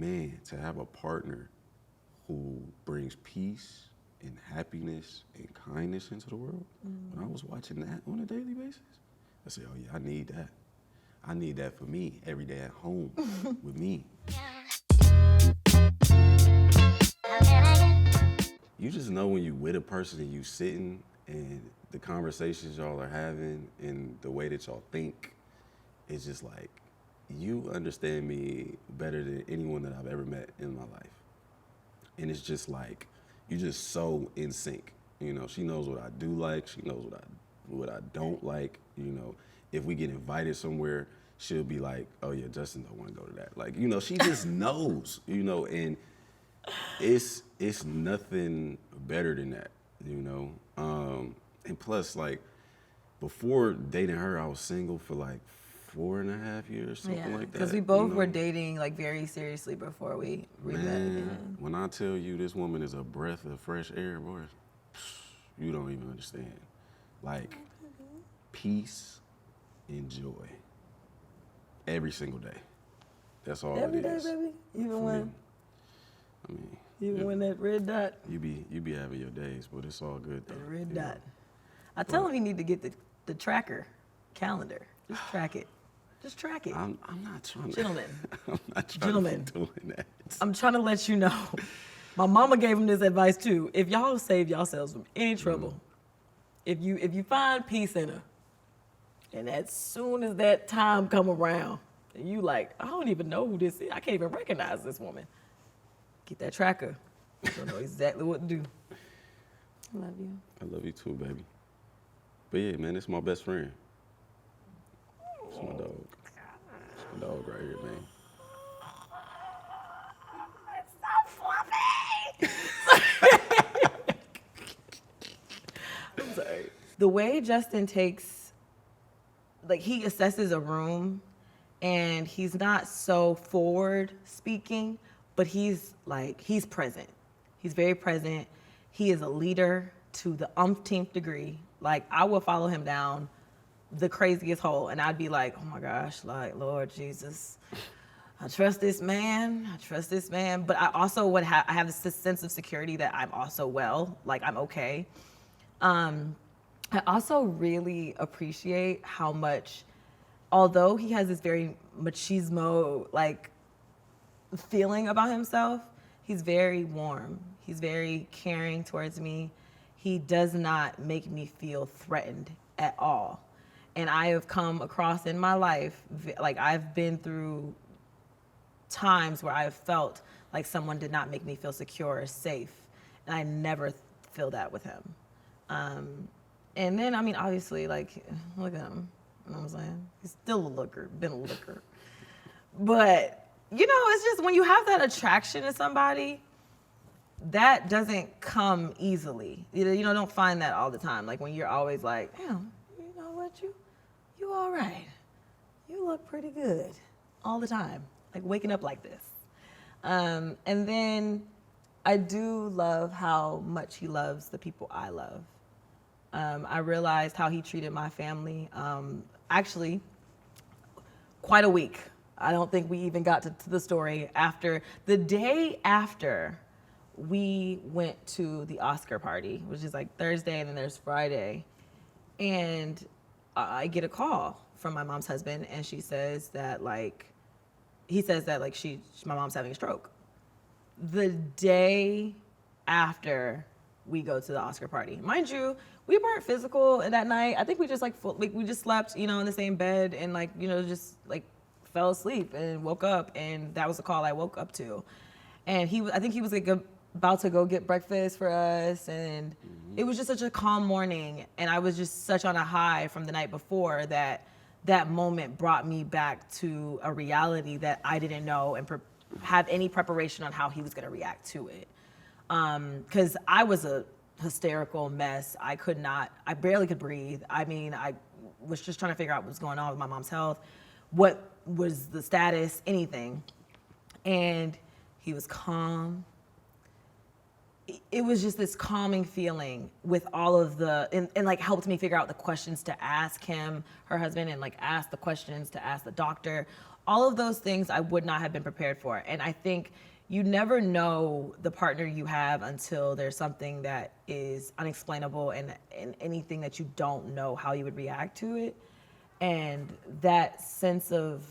man, to have a partner who brings peace and happipiness and kindness into the world, when I was watching that on a daily basis, I said, oh yeah, I need that. I need that for me every day at home with me. You just know when you with a person and you sitting and the conversations y'all are having and the way that y'all think, it's just like, you understand me better than anyone that I've ever met in my life. And it's just like, you just so in sync. You know, she knows what I do like, she knows what I don't like. You know, if we get invited somewhere, she'll be like, oh yeah, Justin don't want to go to that. Like, you know, she just knows, you know, and it's nothing better than that, you know. And plus, like, before dating her, I was single for like 4.5 years, something like that. Because we both were dating like very seriously before we met. Man, when I tell you this woman is a breath of fresh air, boy, you don't even understand. Like, peace and joy every single day. That's all Every it day, is. baby. Even when, when that red dot. you be having your days, but it's all good though. The red dot. I tell him he need to get the tracker calendar. Just track it. Just track it. I'm not trying to. Gentlemen. I'm not trying to be doing that. I'm trying to let you know. My mama gave him this advice too. If y'all save yourselves from any trouble, if you find peace in her, and as soon as that time come around, and you like, I don't even know who this is. I can't even recognize this woman. Get that tracker. You'll know exactly what to do. I love you. I love you too, baby. But yeah, man, it's my best friend. It's my dog. It's my dog right here, man. It's so fluffy. I'm sorry. The way Justin takes, like, he assesses a room and he's not so forward speaking, but he's present. He's very present. He is a leader to the umpteenth degree. Like, I will follow him down the craziest hole and I'd be like, oh my gosh, like, Lord Jesus, I trust this man. But I also I have this sense of security that I'm also well, like I'm okay. I also really appreciate how much, although he has this very machismo, like, feeling about himself, he's very warm. He's very caring towards me. He does not make me feel threatened at all. And I have come across in my life, like, I've been through times where I've felt like someone did not make me feel secure or safe. And I never feel that with him. And then, I mean, obviously, like, look at him. You know what I'm saying? He's still a looker, been a looker. But, you know, it's just when you have that attraction to somebody, that doesn't come easily. You know, don't find that all the time. Like, when you're always like, damn, you know what, you all right. You look pretty good all the time. Like, waking up like this. And then I do love how much he loves the people I love. I realized how he treated my family, actually, quite a week. I don't think we even got to the story after, the day after we went to the Oscar party, which is like Thursday and then there's Friday. And I get a call from my mom's husband and he says that my mom's having a stroke. The day after we go to the Oscar party. Mind you, we weren't physical that night. I think we just we just slept, you know, in the same bed and like, you know, just like fell asleep and woke up and that was the call I woke up to. And I think he was like about to go get breakfast for us and it was just such a calm morning and I was just such on a high from the night before that moment brought me back to a reality that I didn't know and have any preparation on how he was going to react to it. Because I was a hysterical mess. I barely could breathe. I mean, I was just trying to figure out what was going on with my mom's health, what was the status, anything. And he was calm. It was just this calming feeling with all of and like helped me figure out the questions to ask him, her husband, and like ask the questions to ask the doctor. all of those things I would not have been prepared for. And I think you never know the partner you have until there's something that is unexplainable and anything that you don't know how you would react to it. And that sense of,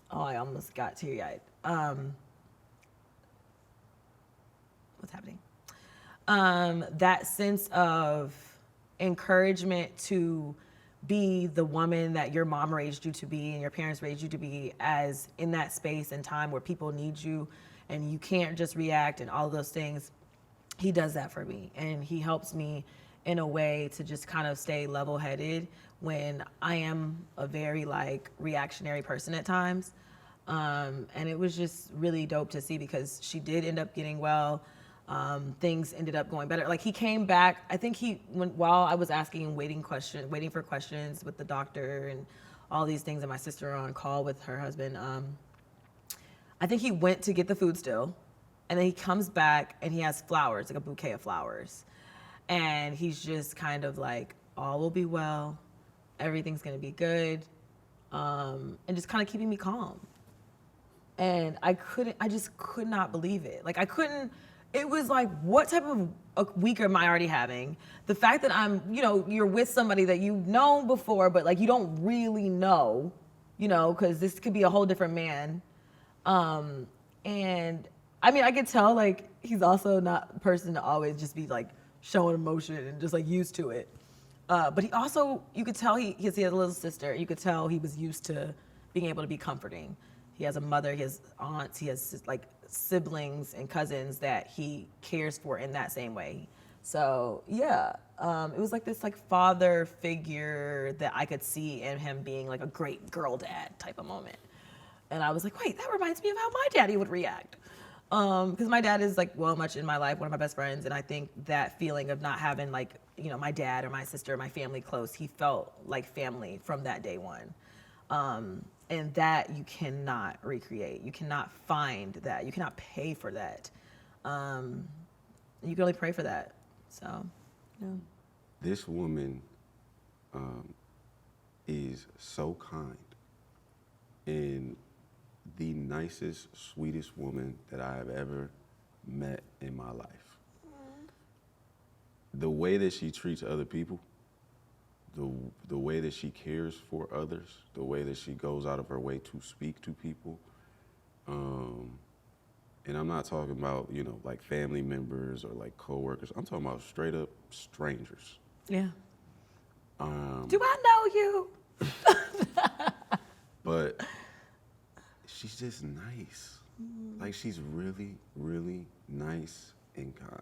oh, I almost got teary-eyed. What's happening? That sense of encouragement to be the woman that your mom raised you to be and your parents raised you to be, as in that space and time where people need you and you can't just react and all of those things. He does that for me, and he helps me in a way to just kind of stay level-headed when I am a very like reactionary person at times. And it was just really dope to see, because she did end up getting well. Things ended up going better. Like, he came back. I think while I was asking and waiting for questions with the doctor and all these things, and my sister on call with her husband, I think he went to get the food still, and then he comes back and he has flowers, like a bouquet of flowers. And he's just kind of like, all will be well, everything's gonna be good, and just kind of keeping me calm. And I just could not believe it. Like, it was like, what type of a week am I already having? The fact that you're with somebody that you've known before, but like you don't really know, because this could be a whole different man. And I mean, I could tell like he's also not a person to always just be like showing emotion and just like used to it. But he also, you could tell he has a little sister. You could tell he was used to being able to be comforting. He has a mother, he has aunts, he has like siblings and cousins that he cares for in that same way. So yeah, it was like this like father figure that I could see in him being like a great girl dad type of moment. And I was like, wait, that reminds me of how my daddy would react. Because my dad is like much in my life, one of my best friends, and I think that feeling of not having like, my dad or my sister or my family close, he felt like family from that day one. And that you cannot recreate. You cannot find that. You cannot pay for that. You can only pray for that. So, yeah. This woman is so kind and the nicest, sweetest woman that I have ever met in my life. The way that she treats other people, the way that she cares for others, the way that she goes out of her way to speak to people. And I'm not talking about, like family members or like coworkers. I'm talking about straight up strangers. Yeah. Do I know you? But she's just nice. Like, she's really, really nice and kind.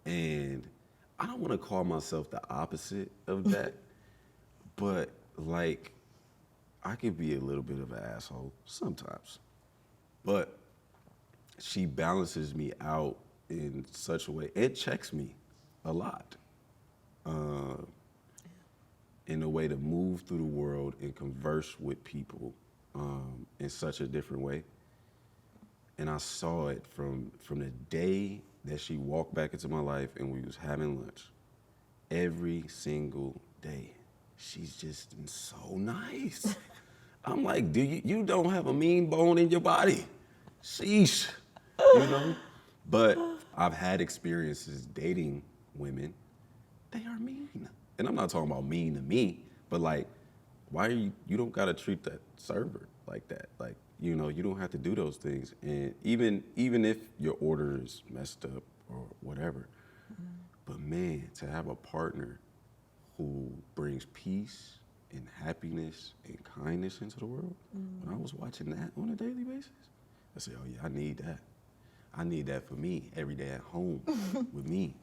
And I don't want to call myself the opposite of that, but like, I could be a little bit of an asshole sometimes. But she balances me out in such a way. It checks me a lot in a way to move through the world and converse with people in such a different way. And I saw it from the day that she walked back into my life and we was having lunch. Every single day, she's just been so nice. I'm like, you don't have a mean bone in your body. Sheesh, But I've had experiences dating women. They are mean. And I'm not talking about mean to me, but like, why are you don't gotta treat that server like that. Like, you don't have to do those things. And even if your order is messed up or whatever, but man, to have a partner who brings peace and happiness and kindness into the world, when I was watching that on a daily basis, I said, oh yeah, I need that. I need that for me every day at home with me.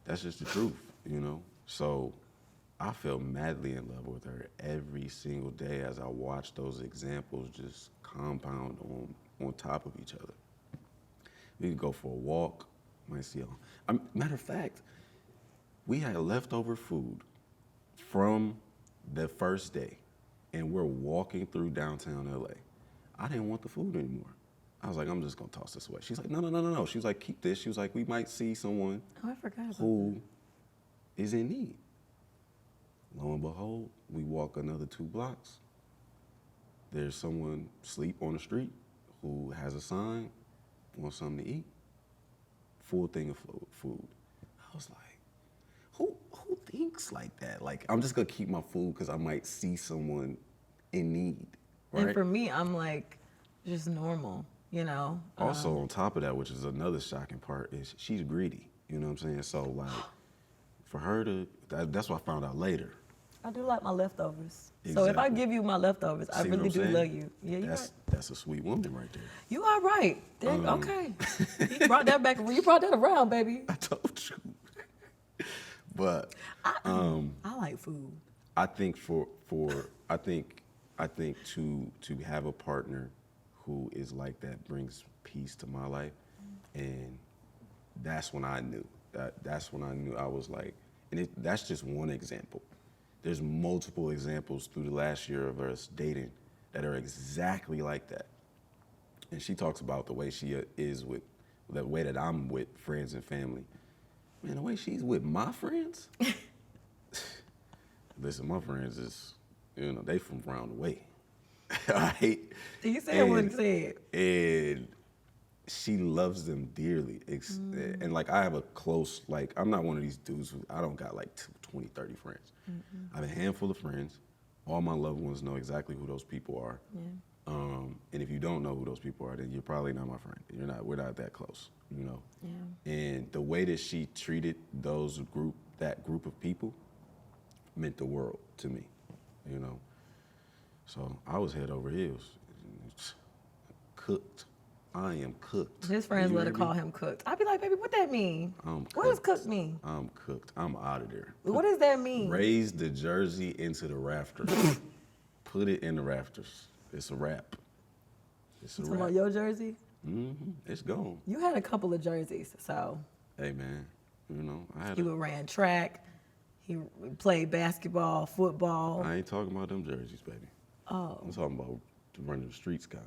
That's just the truth, So I fell madly in love with her every single day as I watched those examples just compound on top of each other. We could go for a walk, might see matter of fact, we had leftover food from the first day, and we're walking through downtown LA. I didn't want the food anymore. I was like, I'm just gonna toss this away. She's like, no. She was like, keep this. She was like, we might see someone who is in need. Lo and behold, we walk another 2 blocks. there's someone sleep on the street who has a sign, wants something to eat, full thing of food. I was like, who thinks like that? Like, I'm just gonna keep my food because I might see someone in need, right? And for me, I'm like, just normal, you know? Also, on top of that, which is another shocking part, is she's greedy. You know what I'm saying? So, like, for her to, that's what I found out later. I do like my leftovers. So if I Exactly. give you my leftovers, I See what really I'm do saying? love you. Yeah, you're right. That's a sweet woman right there. You are right. Okay. You brought that back. You brought that around, baby. I told you. But I like food. I think I think to have a partner who is like that brings peace to my life, and that's when I knew. That's when I knew I was like, and that's just one example. There's multiple examples through the last year of us dating that are exactly like that. And she talks about the way she is with, the way that I'm with friends and family. Man, the way she's with my friends. Listen, my friends is, they from around the way. Right? You said what he said. And she loves them dearly. And like, I have a close, like, I'm not one of these dudes who, I don't got like 20, 30 friends. I have a handful of friends. All my loved ones know exactly who those people are. Yeah. And if you don't know who those people are, then you're probably not my friend. We're not that close, Yeah. And the way that she treated that group of people meant the world to me, So I was head over heels, cooked. I am cooked. His friends You let her hear me? call him cooked. I'd be like, baby, what that mean? I'm What does cooked. cooked mean? I'm cooked. I'm out of there. What does that mean? Raise the jersey into the rafters. Put it in the rafters. It's a wrap. It's a Talking about wrap. your jersey? It's gone. You had a couple of jerseys, so Hey, man. I had he ran track, he played basketball, football. I ain't talking about them jerseys, baby. Oh, I'm talking about the running the streets kind.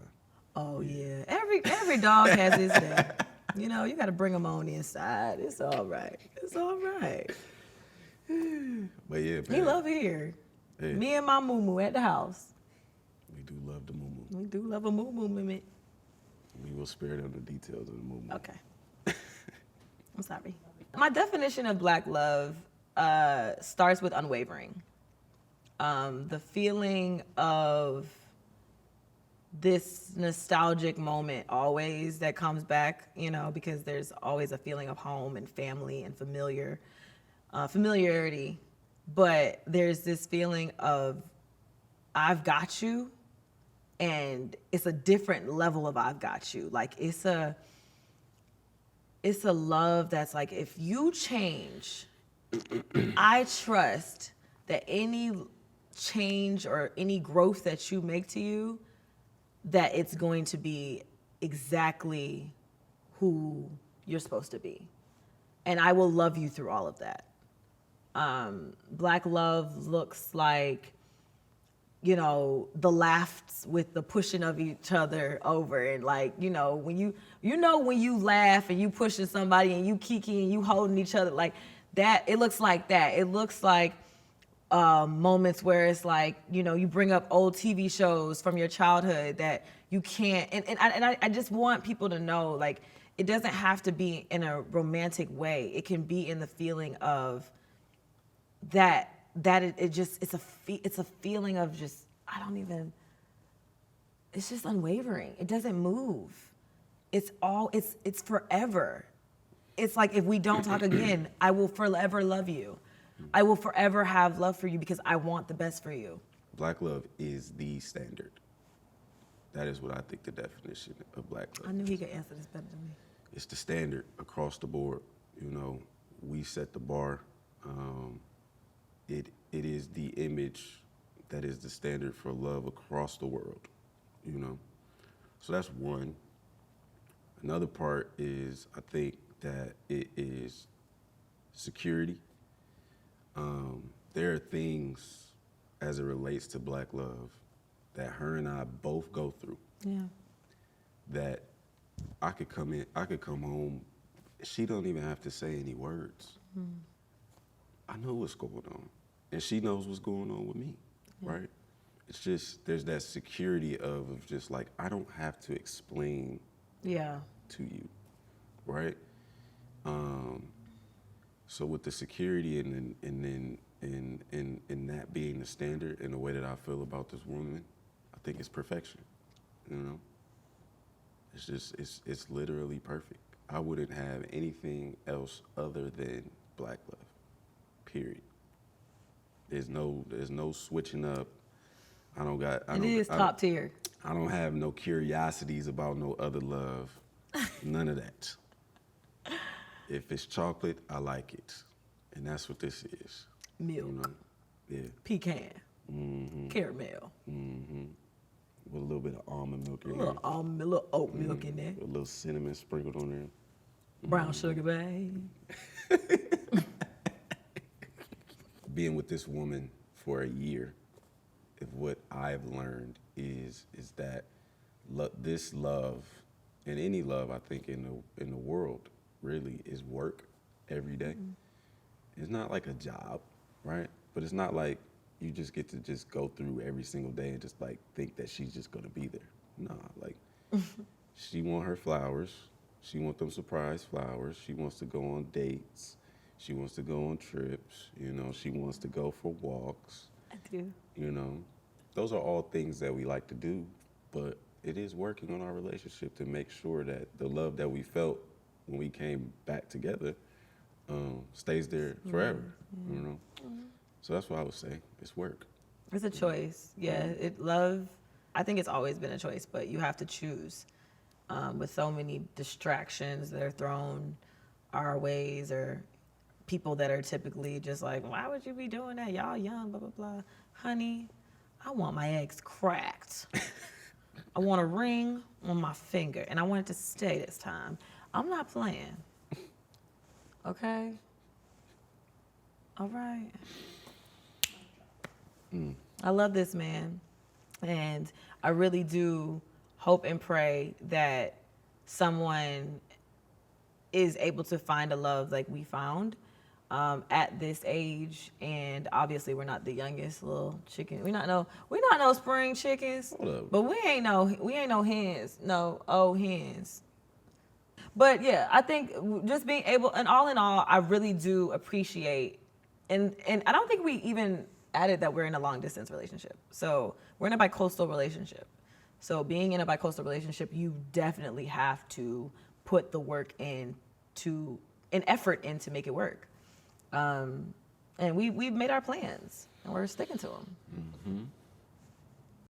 oh yeah. Every dog has his day. You got to bring them on the inside. It's all right. It's all right. But yeah, man. He love here. Hey, Me and my moo at the house. we do love the moo. We do love a moo movement. We will spare them the details of the moo. Okay. I'm sorry. My definition of black love starts with unwavering. The feeling of this nostalgic moment always that comes back, because there's always a feeling of home and family and familiarity. But there's this feeling of I've got you, and it's a different level of I've got you. Like it's a love that's like, if you change, I trust that any change or any growth that you make to you, that it's going to be exactly who you're supposed to be. And I will love you through all of that. Black love looks like, the laughs with the pushing of each other over, and like, when you laugh and you pushing somebody and you kiki and you holding each other like that, it looks like that. It looks like moments where it's like, you bring up old TV shows from your childhood that you can't, and I just want people to know, like, it doesn't have to be in a romantic way. It can be in the feeling of that it's a feeling of just, it's just unwavering. It doesn't move. It's forever. It's like, if we don't talk again, I will forever love you. I will forever have love for you because I want the best for you. Black love is the standard. That is what I think the definition of black love I knew is. he could answer this better than me. It's the standard across the board. We set the bar. It is the image that is the standard for love across the world. So that's one. Another part is, I think that it is security. There are things as it relates to black love that her and I both go through. Yeah. That I could come home, she don't even have to say any words. I know what's going on, and she knows what's going on with me, right? it's just there's that security of just like I don't have to explain Yeah. to you, right? So with the security and that being the standard and the way that I feel about this woman, I think it's perfection. You know, it's just it's literally perfect. I wouldn't have anything else other than black love. Period. There's no switching up. It is top tier. I don't have no curiosities about no other love. None of that. If it's chocolate, I like it. And that's what this is. Milk, You know? Yeah. pecan, caramel, With a little bit of almond milk in a there. little almond, a little oat milk in there, A little cinnamon sprinkled on there. brown sugar, babe. Being with this woman for a year, if what I've learned is that this love, and any love I think in the world really is work every day. It's not like a job, right? But it's not like you just get to just go through every single day and just like think that she's just gonna be there. Nah, like she want her flowers. She want them surprise flowers. She wants to go on dates. She wants to go on trips. You know, she wants to go for walks. I do. You know, those are all things that we like to do, but it is working on our relationship to make sure that the love that we felt when we came back together stays there forever. You know, so that's what I would say. It's work. It's a choice. Yeah, love. I think it's always been a choice, but you have to choose. With so many distractions that are thrown our ways, or people that are typically just like, why would you be doing that? Y'all young, blah, blah, blah. Honey, I want my eggs cracked. I want a ring on my finger, and I want it to stay this time. I'm not playing. Okay? All right. I love this man, and I really do hope and pray that someone is able to find a love like we found at this age. And obviously, we're not the youngest little chicken. We're not no spring chickens. Hold up. But we ain't no hens, no old hens. But yeah, I think just being able, and all in all, I really do appreciate, and I don't think we even added that we're in a long distance relationship. So we're in a bicoastal relationship. So being in a bicoastal relationship, you definitely have to put the work in an effort in to make it work. And we've made our plans, and we're sticking to them.